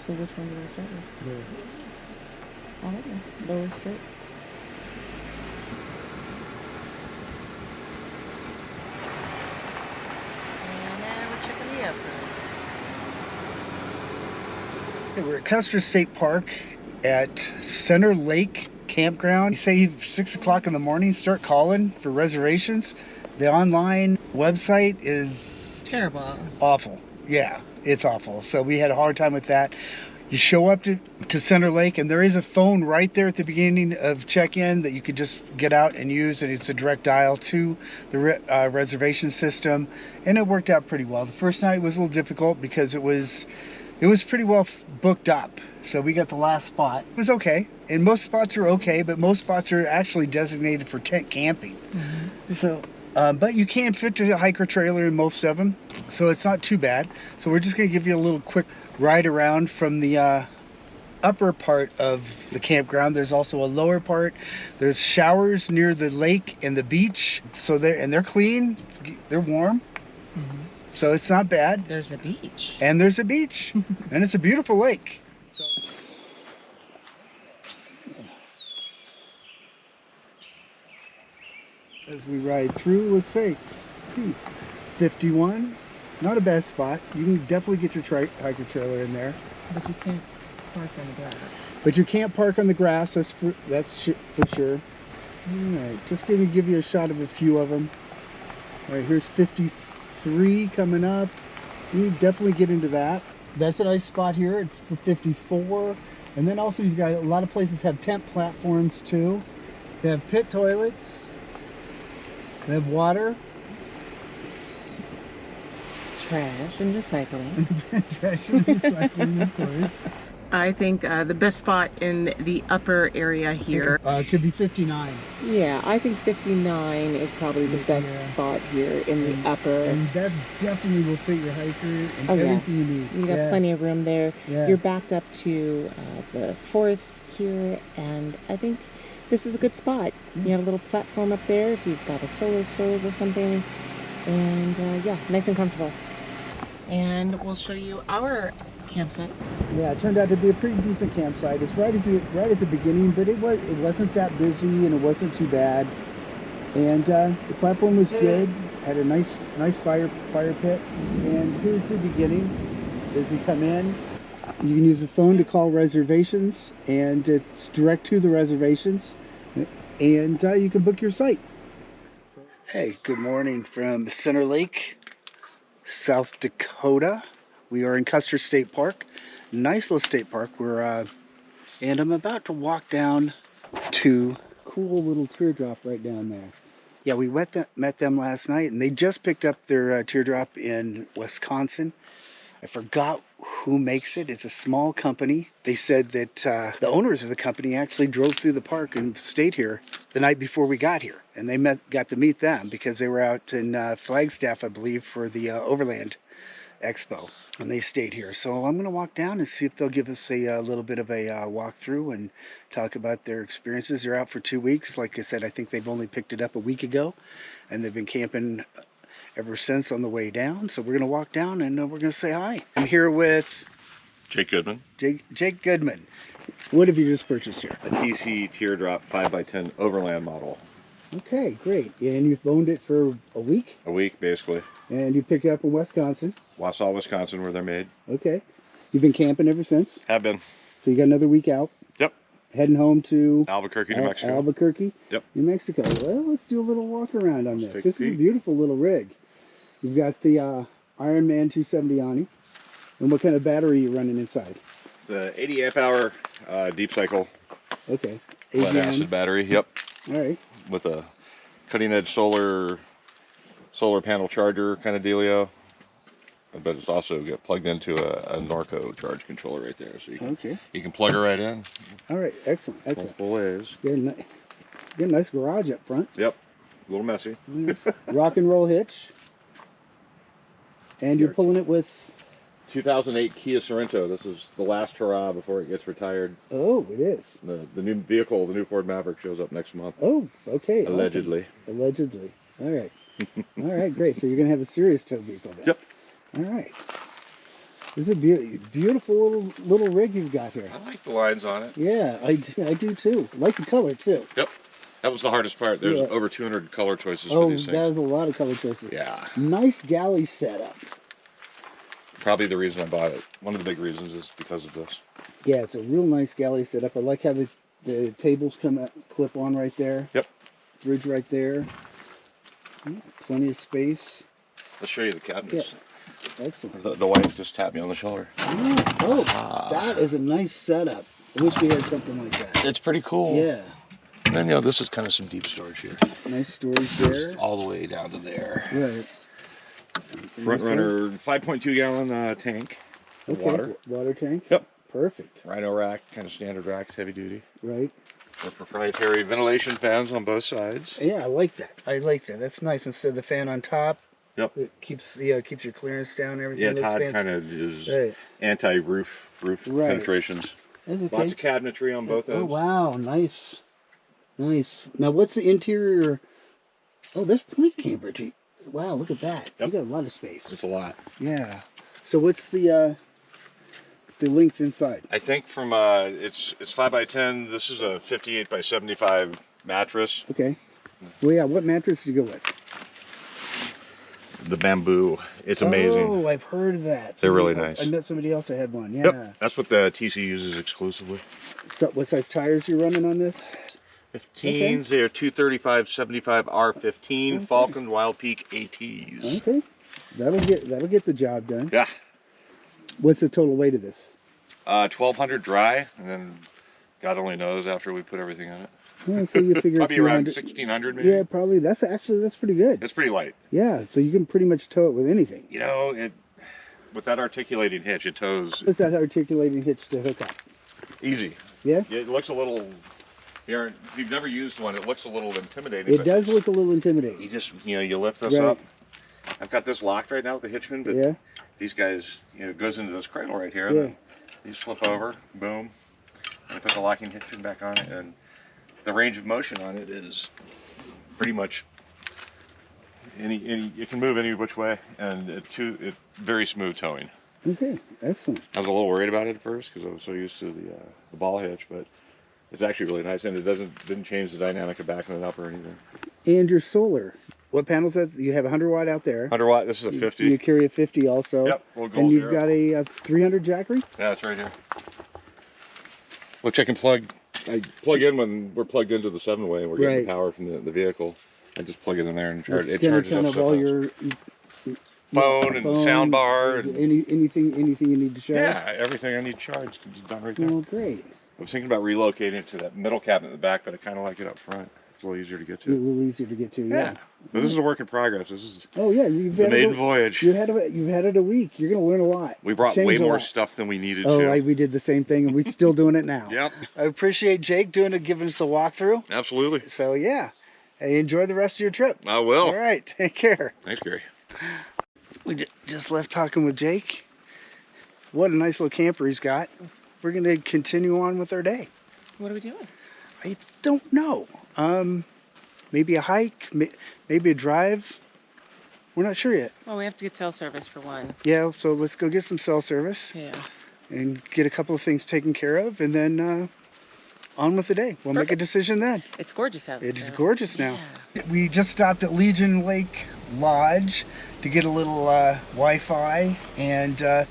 So which one do I start with? Lower. Oh, okay. Lower strip. And now we're checking the upper. Okay, we're at Custer State Park at Center Lake Campground. You say 6 o'clock in the morning, start calling for reservations. The online website is Terrible. awful. Yeah, it's awful. So we had a hard time with that. You show up to Center Lake, and there is a phone right there at the beginning of check-in that you could just get out and use, and it's a direct dial to the reservation system, and it worked out pretty well. The first night was a little difficult because it was pretty well booked up, so we got the last spot. It was okay, and most spots are okay, but most spots are actually designated for tent camping. Mm-hmm. So, but you can fit a hiker trailer in most of them, so it's not too bad. So we're just going to give you a little quick ride around from the upper part of the campground. There's also a lower part. There's showers near the lake and the beach, so they're clean, they're warm. Mm-hmm. So it's not bad. There's a beach. And there's a beach. And it's a beautiful lake. So, as we ride through, let's see, 51. Not a bad spot. You can definitely get your hiker trailer in there. But you can't park on the grass. But you can't park on the grass, that's for sure. Alright, just give you a shot of a few of them. Alright, here's 53 coming up. You definitely get into that. That's a nice spot here. It's for 54. And then also you've got a lot of places have tent platforms too. They have pit toilets. They have water. Trash and recycling. Trash and recycling, of course. I think the best spot in the upper area here. Could be 59. Yeah, I think 59 is probably the best spot here in the upper. And that definitely will fit your hiker and everything you need. You got plenty of room there. Yeah. You're backed up to the forest here, and I think this is a good spot. You have a little platform up there if you've got a solar stove or something, and yeah, nice and comfortable. And we'll show you our campsite. Yeah, it turned out to be a pretty decent campsite. It's right at the beginning, but it wasn't that busy and it wasn't too bad. And the platform was good. Had a nice fire pit. And here's the beginning. As you come in, you can use the phone to call reservations, and it's direct to the reservations. And you can book your site. Hey, good morning from Center Lake, South Dakota. We are in Custer State Park. Nice little state park. And I'm about to walk down to cool little teardrop right down there. Yeah, we met them last night, and they just picked up their teardrop in Wisconsin. I forgot who makes it. It's a small company. They said that the owners of the company actually drove through the park and stayed here the night before we got here. And they got to meet them because they were out in Flagstaff, I believe, for the Overland Expo. And they stayed here. So I'm going to walk down and see if they'll give us a little bit of a walkthrough and talk about their experiences. They're out for 2 weeks. Like I said, I think they've only picked it up a week ago. And they've been camping ever since on the way down. So we're going to walk down and we're going to say hi. I'm here with Jake Goodman. Jake Goodman. What have you just purchased here? A TC Teardrop 5x10 Overland model. Okay, great. And you've owned it for a week? A week, basically. And you pick it up in Wisconsin? Wausau, Wisconsin, where they're made. Okay. You've been camping ever since? Have been. So you got another week out? Yep. Heading home to Albuquerque, New Mexico. Albuquerque? Yep. New Mexico. Well, let's do a little walk around on this. This is a peek. beautiful little rig. You've got the Ironman 270 on you. And what kind of battery are you running inside? It's an 80 amp hour deep cycle Okay. lead AGM. acid battery. Yep. All right. With a cutting edge solar panel charger kind of dealio. But it's also got plugged into a Norco charge controller right there. So you can plug it right in. All right. Excellent. Multiple ways. You got a nice garage up front. Yep. A little messy. Rock and roll hitch. And you're pulling it with... 2008 Kia Sorento. This is the last hurrah before it gets retired. Oh, it is. The new vehicle, the new Ford Maverick, shows up next month. Oh, okay. Allegedly. Awesome. Allegedly. All right. All right, great. So you're going to have a serious tow vehicle then. Yep. All right. This is a beautiful little rig you've got here. I like the lines on it. Yeah, I do too. I like the color too. Yep. That was the hardest part. There's over 200 color choices for these things. That was a lot of color choices. Yeah. Nice galley setup. Probably the reason I bought it. One of the big reasons is because of this. Yeah, it's a real nice galley setup. I like how the tables come out, clip on right there. Yep. Fridge right there. Yeah, plenty of space. Let's show you the cabinets. Yeah. Excellent. The wife just tapped me on the shoulder. That is a nice setup. I wish we had something like that. It's pretty cool. Yeah. And then, this is kind of some deep storage here. Nice storage there. Just all the way down to there. Right. Front runner, 5.2 gallon tank. Okay. Water. Water tank. Yep. Perfect. Rhino rack, kind of standard racks, heavy duty. Right. The proprietary ventilation fans on both sides. Yeah, I like that. That's nice. Instead of the fan on top. Yep. It keeps your clearance down and everything. Yeah, Todd kind of is anti-roof penetrations. That's okay. Lots of cabinetry on both ends. Oh, wow. Nice. Nice. Now, what's the interior? Oh, there's plenty of camper. Wow, look at that. Yep. You got a lot of space. It's a lot. Yeah. So what's the length inside? I think from it's 5x10. This is a 58x75 mattress. Okay. Well, yeah. What mattress did you go with? The bamboo. It's amazing. Oh, I've heard of that. They're really nice. I met somebody else that had one. Yeah. Yep. That's what the TC uses exclusively. So what size tires you running on this? 15s. Okay. They're 235/75 R15 okay. Falcon Wild Peak ATs. Okay. That'll get the job done. Yeah. What's the total weight of this? 1,200 dry, and then God only knows after we put everything in it. Yeah, so you figure probably around 1,600 maybe. Yeah, probably. That's pretty good. It's pretty light. Yeah, so you can pretty much tow it with anything. With that articulating hitch, it tows. What's that articulating hitch to hook up? Easy. Yeah. It looks a little. If you've never used one, it looks a little intimidating. It does look a little intimidating. You just you lift this up. I've got this locked right now with the hitchman, but these guys, it goes into this cradle right here. Yeah. Then you flip over, boom, and I put the locking hitchman back on it, and the range of motion on it is pretty much it can move any which way, and it's very smooth towing. Okay, excellent. I was a little worried about it at first because I was so used to the ball hitch, but it's actually really nice, and it didn't change the dynamic of backing it up or anything. And your solar, what panels that you have? 100 watt out there. 100 watt. This is a 50. You carry a 50 also. Yep. And you've got a 300 Jackery. Yeah, it's right here. Which I plug in when we're plugged into the 7-way and we're getting power from the vehicle. I just plug it in there and charge it. Charges kind up of all your phone and sound bar and anything you need to charge. Yeah, everything I need charged can be done right there. Oh, great. I was thinking about relocating it to that middle cabinet in the back, but I kind of like it up front. It's a little easier to get to. A little easier to get to. Yeah. But this is a work in progress. This is you've the maiden voyage. You've had it a week. You're going to learn a lot. We brought way more stuff than we needed to. Oh, we did the same thing, and we're still doing it now. Yep. I appreciate Jake giving us a walkthrough. Absolutely. So hey, enjoy the rest of your trip. I will. All right. Take care. Thanks, Gary. We just left talking with Jake. What a nice little camper he's got. We're going to continue on with our day. What are we doing? I don't know. Maybe a hike, maybe a drive. We're not sure yet. Well, we have to get cell service for one. Yeah, so let's go get some cell service. Yeah. And get a couple of things taken care of, and then on with the day. We'll make a decision then. It's gorgeous out there. It is gorgeous now. Yeah. We just stopped at Legion Lake Lodge to get a little Wi-Fi, and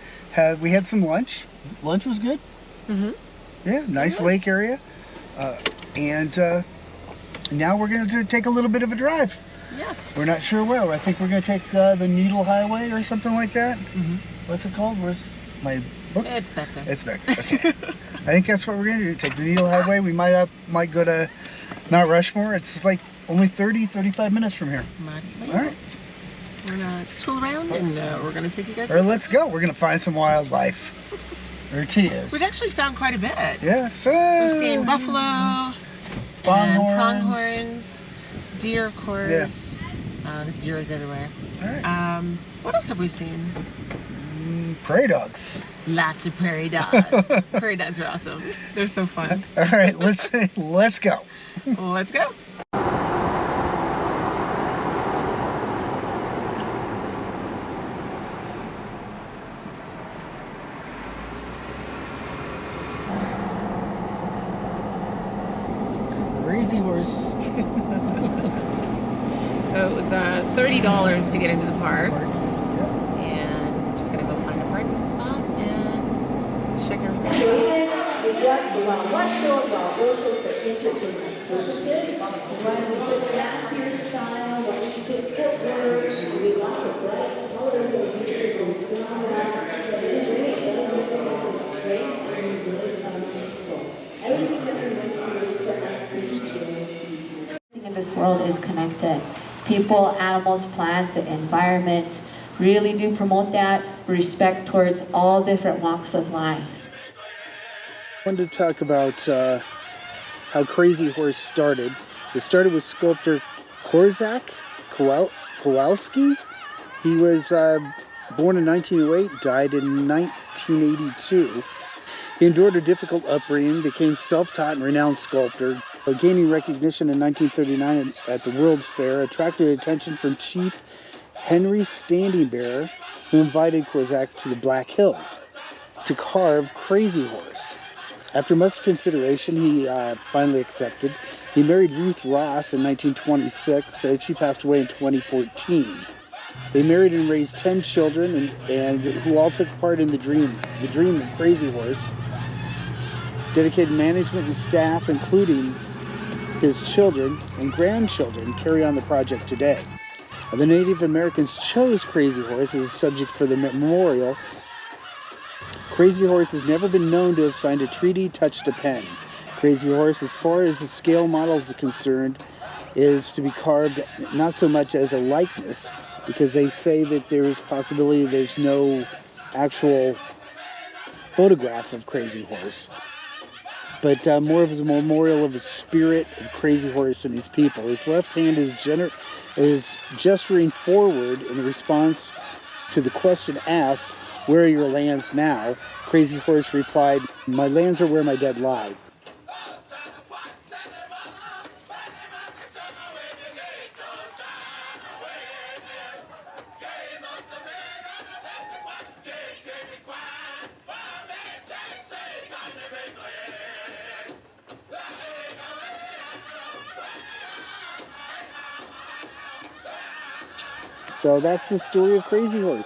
we had some lunch. Lunch was good. Mm-hmm. Yeah, nice lake area. And now we're going to take a little bit of a drive. Yes. We're not sure where. I think we're going to take the Needle Highway or something like that. Mm-hmm. What's it called? Where's my book? It's back there. It's back there. Okay. I think that's what we're going to do. Take the Needle Highway. We might go to Mount Rushmore. It's like only 35 minutes from here. Might as well. All right. We're going to tool around, and we're going to take you guys. Or let's go. We're going to find some wildlife. There it is. We've actually found quite a bit. Yeah, so we've seen buffalo, pronghorns, deer, of course. Yeah. The deer is everywhere. All right. What else have we seen? Prairie dogs. Lots of prairie dogs. Prairie dogs are awesome. They're so fun. All right, let's go. Let's go. $30 to get into the park. Yep. And we're just gonna go find a parking spot and check everything out. In this world is connected. People, animals, plants, the environment really do promote that respect towards all different walks of life. I wanted to talk about how Crazy Horse started. It started with sculptor Korczak Kowalski. He was born in 1908, died in 1982. He endured a difficult upbringing, became self-taught and renowned sculptor. Gaining recognition in 1939 at the World's Fair, attracted attention from Chief Henry Standing Bearer, who invited Korczak to the Black Hills to carve Crazy Horse. After much consideration, he finally accepted. He married Ruth Ross in 1926, and she passed away in 2014. They married and raised 10 children, and who all took part in the dream of Crazy Horse. Dedicated management and staff, including his children and grandchildren, carry on the project today. The Native Americans chose Crazy Horse as a subject for the memorial. Crazy Horse has never been known to have signed a treaty, touched a pen. Crazy Horse, as far as the scale model is concerned, is to be carved not so much as a likeness, because they say that there's possibility there's no actual photograph of Crazy Horse, but more of a memorial of the spirit of Crazy Horse and his people. His left hand is gesturing forward in response to the question asked, "Where are your lands now?" Crazy Horse replied, "My lands are where my dead lie." So that's the story of Crazy Horse.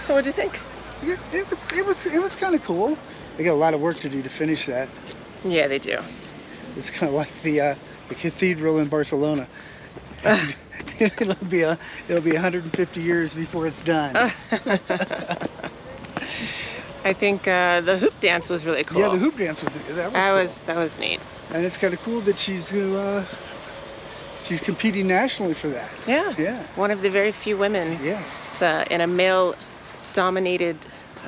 So what'd you think? It was kind of cool. They got a lot of work to do to finish that. Yeah, they do. It's kind of like the cathedral in Barcelona. it'll be 150 years before it's done. I think the hoop dance was really cool. Yeah, the hoop dance was cool. That was neat. And it's kind of cool that she's competing nationally for that. Yeah. Yeah. One of the very few women. Yeah. It's in a male-dominated.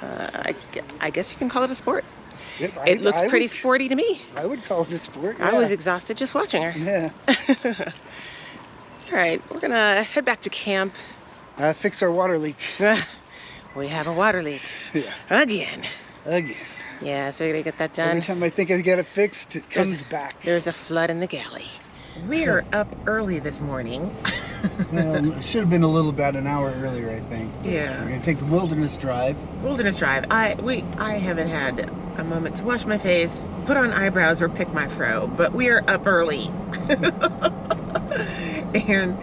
I guess you can call it a sport. Yep, It looked pretty sporty to me. I would call it a sport. Yeah. I was exhausted just watching her. Yeah. All right, we're gonna head back to camp. Fix our water leak. We have a water leak. Yeah. Again. Yeah, so we gotta get that done. Every time I think I get it fixed, it comes back. There's a flood in the galley. We're up early this morning. It should have been about an hour earlier, I think. Yeah. We're gonna take the Wilderness Drive. Wilderness Drive. I haven't had a moment to wash my face, put on eyebrows, or pick my fro, but we are up early. And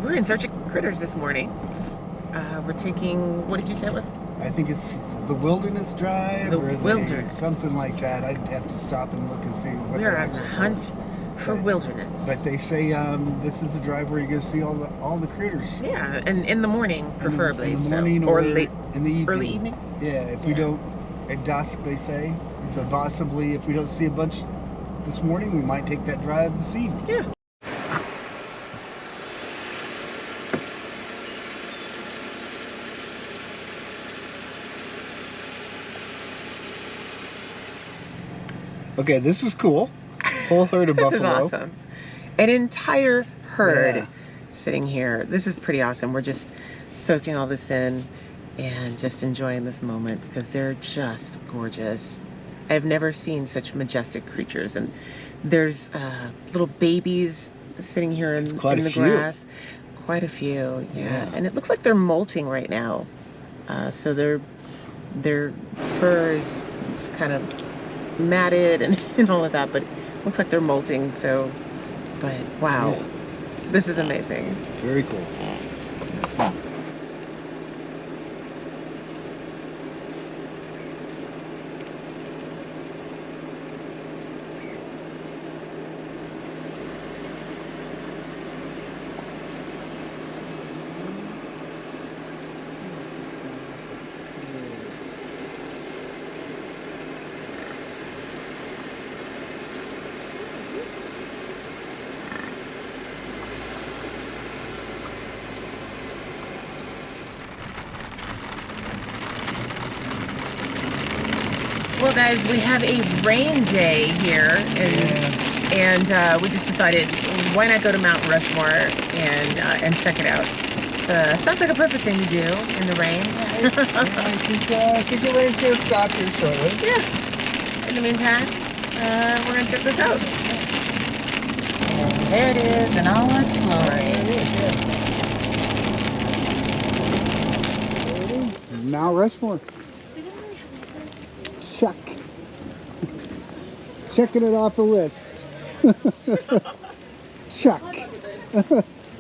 we're in search of critters this morning. We're taking, what did you say it was? I think it's the Wilderness Drive. The Wilderness. Something like that. I'd have to stop and look and see what We're on the hunt for wilderness. But they say this is the drive where you're going to see all the critters. Yeah, and in the morning, preferably. In the morning or late in the evening. Early evening? Yeah, if we don't, at dusk they say. So possibly if we don't see a bunch this morning, we might take that drive this evening. Yeah. Okay, this is cool. Whole herd of This buffalo. is awesome. An entire herd sitting here. This is pretty awesome. We're just soaking all this in and just enjoying this moment because they're just gorgeous. I've never seen such majestic creatures, and there's little babies sitting here in the grass. Quite a few, yeah. And it looks like they're molting right now. So their fur is just kind of matted and all of that, but it looks like they're molting. So, but wow, this is amazing. Very cool. Well, guys, we have a rain day here, and we just decided why not go to Mount Rushmore and check it out. Sounds like a perfect thing to do in the rain. I think the rain's gonna stop here shortly. Yeah. In the meantime, we're gonna check this out. And there it is in all its glory. There it is, Mount Rushmore. Check. Checking it off the list. Check.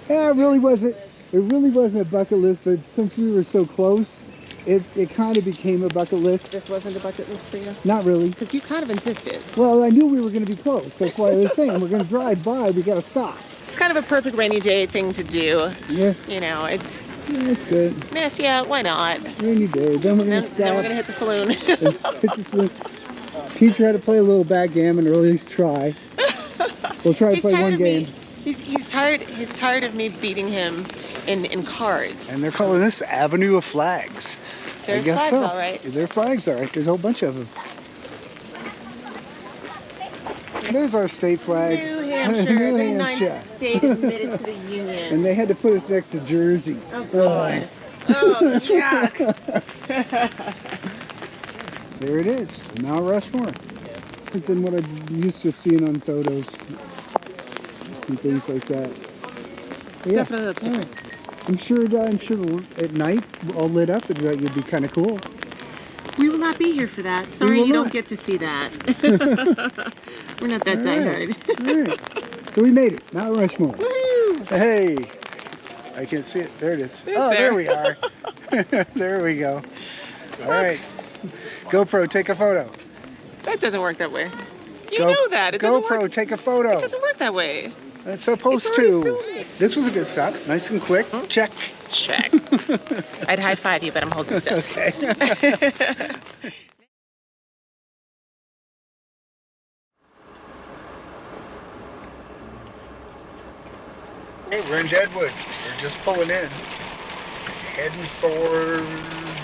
Yeah, it really wasn't a bucket list, but since we were so close, it kind of became a bucket list. This wasn't a bucket list for you? Not really. Because you kind of insisted. Well, I knew we were going to be close. That's why I was saying we're going to drive by. We got to stop. It's kind of a perfect rainy day thing to do. Yeah. You know, it's that's it. nasty out. Why not? Rainy day. Then we're going to stop. Then we're going to hit the saloon. Hit the saloon. Teach her how to play a little backgammon, or at least try. We'll try to play one game. He's tired of me beating him in cards. And they're calling this Avenue of Flags. There's flags, all right. There are flags, all right. There's a whole bunch of them. There's our state flag. New Hampshire, the ninth state admitted to the Union. And they had to put us next to Jersey. Oh, God. Oh, yuck. There it is, Mount Rushmore. Different than what I'm used to seeing on photos and things like that. Yeah. Definitely looks different. I'm sure at night, all lit up, it'd be kind of cool. We will not be here for that. Sorry, you don't get to see that. We're not that diehard. All right. So we made it, Mount Rushmore. Woo! Hey, I can't see it. There it is. There we are. There we go. All right. GoPro, take a photo. That doesn't work that way. You know that. It doesn't GoPro, work. take a photo. It doesn't work that way. It's supposed to. This was a good stop. Nice and quick. Check. Check. I'd high five you, but I'm holding stuff. Okay. Hey, we're in Deadwood. We're just pulling in. Heading for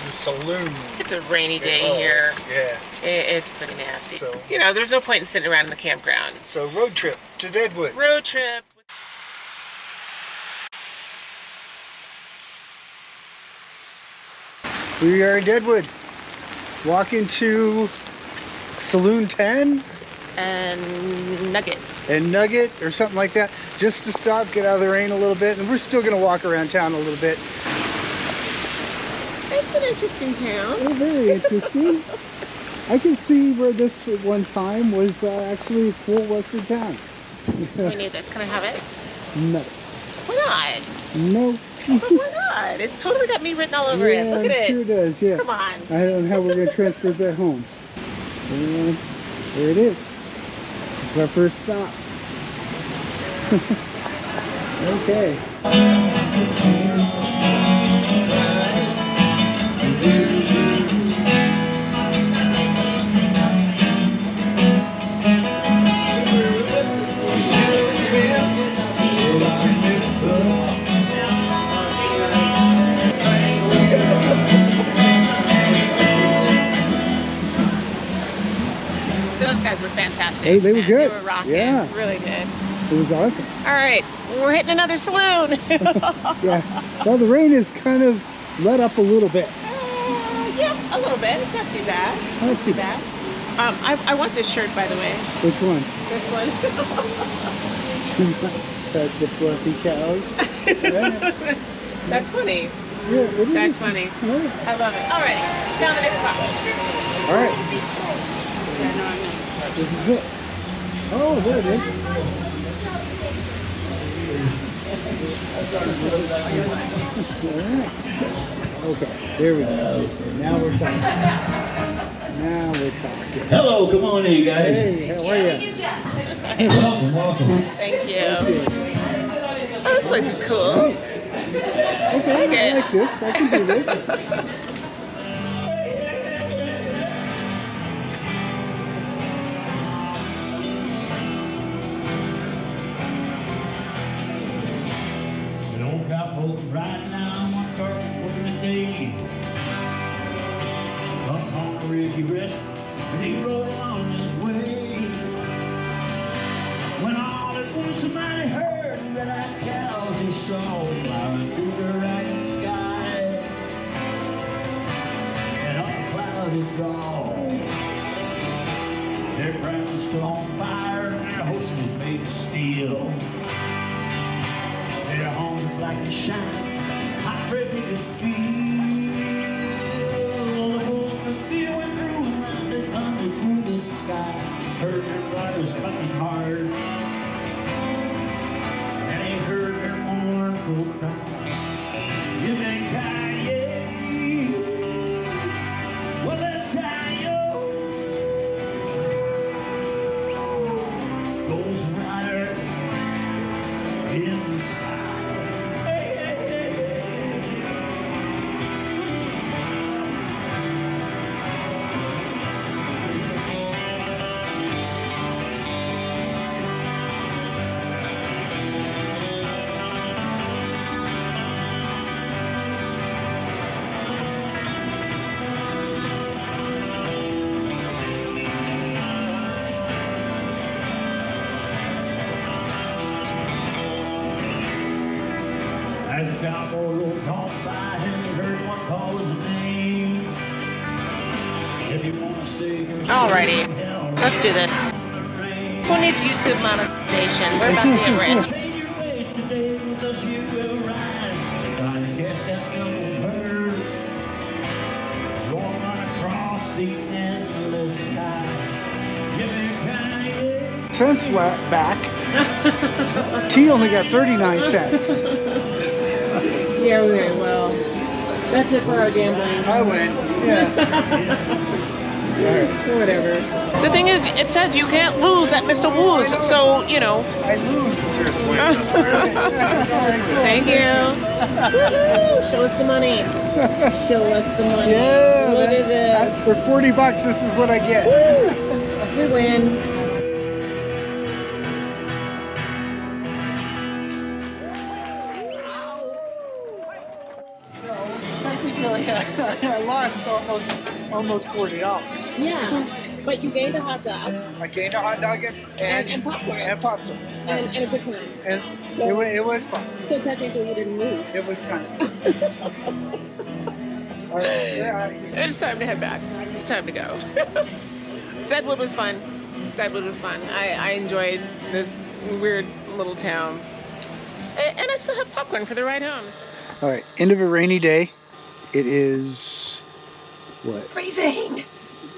the saloon. It's a rainy day here. Yeah. It's pretty nasty. So, you know, there's no point in sitting around in the campground. So road trip to Deadwood. Road trip. We are in Deadwood. Walking to Saloon 10 and Nugget. And Nugget or something like that. Just to stop, get out of the rain a little bit. And we're still going to walk around town a little bit. It's an interesting town. Oh, very interesting. I can see where this at one time was actually a cool western town. We need this. Can I have it? No. Why not? No. But why not? It's totally got me written all over it. Look at it. Sure does, yeah. Come on. I don't know how we're going to transport that home. And there it is. It's our first stop. Okay. Those guys were fantastic. Hey, they were good. They were rocking. Yeah. Really good. It was awesome. All right. We're hitting another saloon. Yeah. Well, the rain has kind of let up a little bit. Yeah, a little bit. It's not too bad. Not too bad. I want this shirt, by the way. Which one? This one. The fluffy cows. That's funny. Yeah, it is. That's funny. Yeah. I love it. All right, found the next spot. All right. This is it. Oh, there it is. Okay, there we go. Now we're talking. Now we're talking. Hello, come on in, guys. Hey, how are you? Welcome, welcome. Thank you. Oh, this place is cool. Nice. Okay, I like this. I can do this. An old cowboy riding down one car working the day. Up on the ridge he rested, and he rode on his way. When all at once somebody heard red-eyed cows he saw flying through the ragged sky. And up a clouded dawn, their ground's still on fire and their horses made of steel. Their homes black and shine, hot bread they could feel. The open field went through and round and thunder through the sky. Heard their riders coming hard, and he heard their mournful cry. Yippee-ki-yay, well that's how goes rider in the sky. As the cowboy rode on by him, he heard one call his name. If you want to save your soul Alrighty, from hell, let's do this. Who needs YouTube monetization? We're about to get rich. trade your ways today with us, you will ride. Try to catch that young bird, going right across the endless sky. Yippee-ki-yay. Cents back. T only got 39 cents. Yeah, okay, well, that's it for our gambling. I win. Yeah. Whatever. The thing is, it says you can't lose at Mr. Woo's, so, you know. I lose. Thank you. Woo-hoo. Show us the money. Show us the money. Yeah. Look at this. For 40 bucks, this is what I get. Woo. We win. I lost almost $40. Yeah, but you gained a hot dog I gained a hot dog and popcorn and popcorn. and a good time. And So- it was fun. So technically you didn't lose. It was kind of fun. Yeah, It's time to head back. It's time to go. Deadwood was fun. Deadwood was fun. I enjoyed this weird little town. And I still have popcorn for the ride home. all right, end of a rainy day. It is, what? Freezing!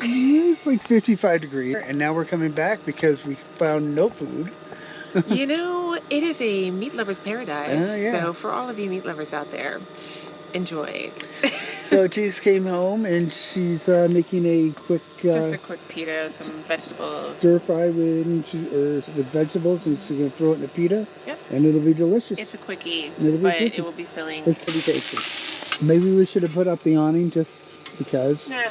It's like 55 degrees. And now we're coming back because we found no food. You know, it is a meat lover's paradise. Yeah. So for all of you meat lovers out there, enjoy. So T's came home and she's making a quick Just a quick pita, some vegetables. stir fry with vegetables, and she's gonna throw it in a pita. Yep. And it'll be delicious. It's a quickie, It'll be but quickie. it will be filling. It's pretty tasty. Maybe we should have put up the awning just because. Nah.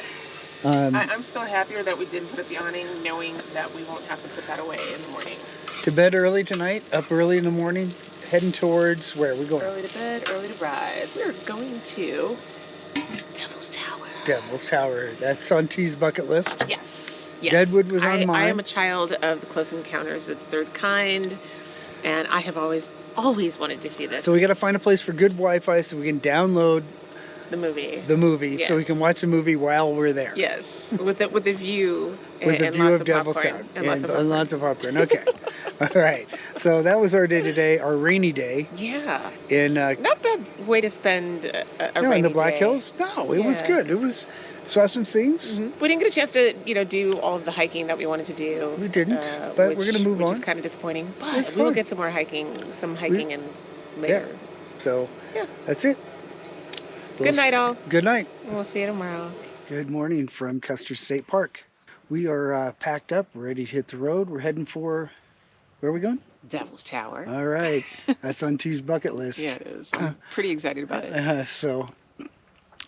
I'm still happier that we didn't put up the awning, knowing that we won't have to put that away in the morning. To bed early tonight, up early in the morning, heading towards where are we going? Early to bed, early to rise. We're going to Devil's Tower. Devil's Tower. That's on T's bucket list. Yes. Yes. Deadwood was on I mine. am a child of the Close Encounters of the Third Kind, and I have always wanted to see this. So we got to find a place for good Wi-Fi so we can download The movie. The movie, Yes. so we can watch the movie while we're there. Yes, with the view With the and view lots of of Devil's popcorn Town and lots of popcorn. Okay. All right. So that was our day today, our rainy day. Yeah. In not bad way to spend a no, rainy in the Black day. Hills. No, it was good. It was saw some things. We didn't get a chance to do all of the hiking that we wanted to do. We didn't, but we're gonna move on. Which is kind of disappointing, but It's we will fun. get some more hiking, in later. Yeah. So yeah, that's it. Good night, all. Good night. We'll see you tomorrow. Good morning from Custer State Park. We are packed up, ready to hit the road. We're heading for, where are we going? Devil's Tower. All right. That's on T's bucket list. Yeah, it is. I'm pretty excited about it. So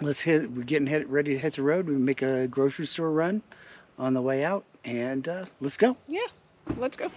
let's hit, we're getting ready to hit the road. We make a grocery store run on the way out, and let's go. Yeah, let's go.